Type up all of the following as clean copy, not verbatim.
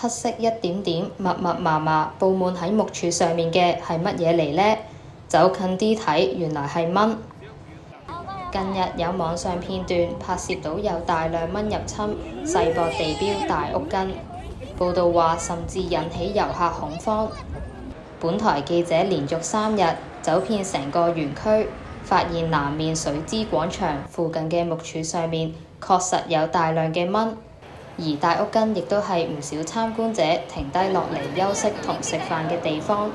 黑色一點點密密麻麻佈滿喺木柱上面嘅係乜嘢嚟呢？走近啲睇，原來係蚊。近日有網上片段拍攝到有大量蚊入侵世博地標大屋根，報道話甚至引起遊客恐慌。本台記者連續3日走遍成個園區，發現南面水之廣場附近嘅木柱上面確實有大量嘅蚊，而大屋根亦都係唔少參觀者停低落嚟休息同食飯嘅地方。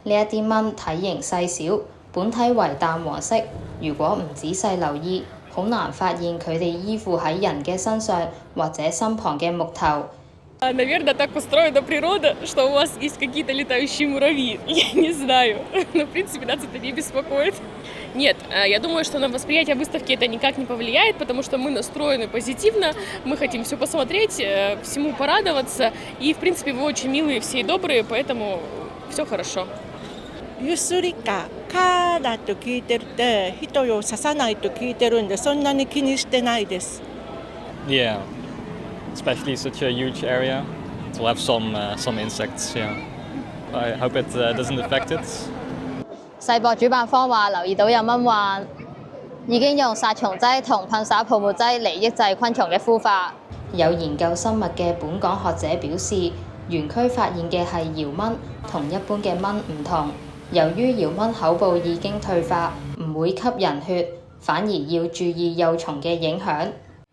呢一啲蚊體型細小，本體為淡黃色，如果唔仔細留意，好難發現佢哋依附喺人嘅身上或者身旁嘅木頭。Наверное, так устроена природа, что у вас есть какие-то летающие муравьи. Я не знаю. Но, в принципе, нас это не беспокоит. Нет, я думаю, что на восприятие выставки это никак не повлияет, потому что мы настроены позитивно, мы хотим все посмотреть, всему порадоваться. И, в принципе, вы очень милые, все и добрые, поэтому все хорошо. ゆすりか蚊だと聞いてるって人を刺さないと聞いてるんでそんなに気にしてないです。Yeah, especially such a huge area. It will have some insects. Yeah, I hope it doesn't affect it. 世博主辦方話留意到有蚊患，已經用殺蟲劑同噴灑泡沫劑嚟抑制昆蟲嘅孵化。有研究生物嘅本港學者表示，園區發現嘅係窯蚊，同一般嘅蚊唔同。由於窯蚊口部已經退化，唔會吸人血，反而要注意幼蟲嘅影響。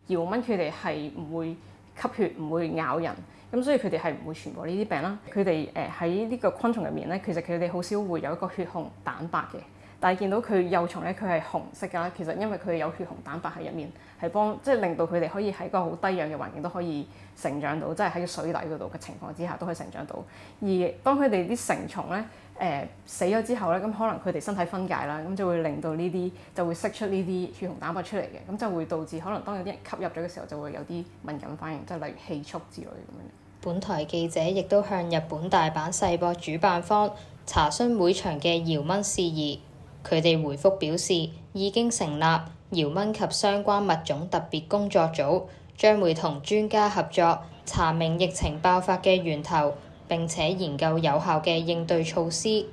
窯蚊佢哋係唔會吸血，唔會咬人，咁所以佢哋係唔會傳播呢啲病啦。佢哋喺呢個昆蟲入面咧，其實佢哋好少會有一個血紅蛋白嘅，但係見到佢幼蟲咧，佢係紅色㗎啦。其實因為佢有血紅蛋白喺入面，係幫即係令到佢哋可以喺個好低氧嘅環境都可以成長到，即係喺水底嗰度嘅情況之下都可以成長到。而當佢哋啲成蟲咧死咗之後咧，咁可能佢哋身體分解啦，咁就會令到呢啲就會釋出呢啲血紅蛋白出嚟嘅，咁就會導致可能當有啲人吸入咗嘅時候就會有啲敏感反應，即係例如氣促之類咁樣。本台記者亦都向日本大阪世博主辦方查詢會場嘅窯蚊事宜，佢哋回覆表示已經成立窯蚊及相關物種特別工作組，將會同專家合作查明疫情爆發嘅源頭，並且研究有效嘅應對措施。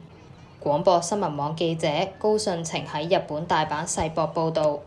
廣播新聞網記者高順晴喺日本大阪世博報導。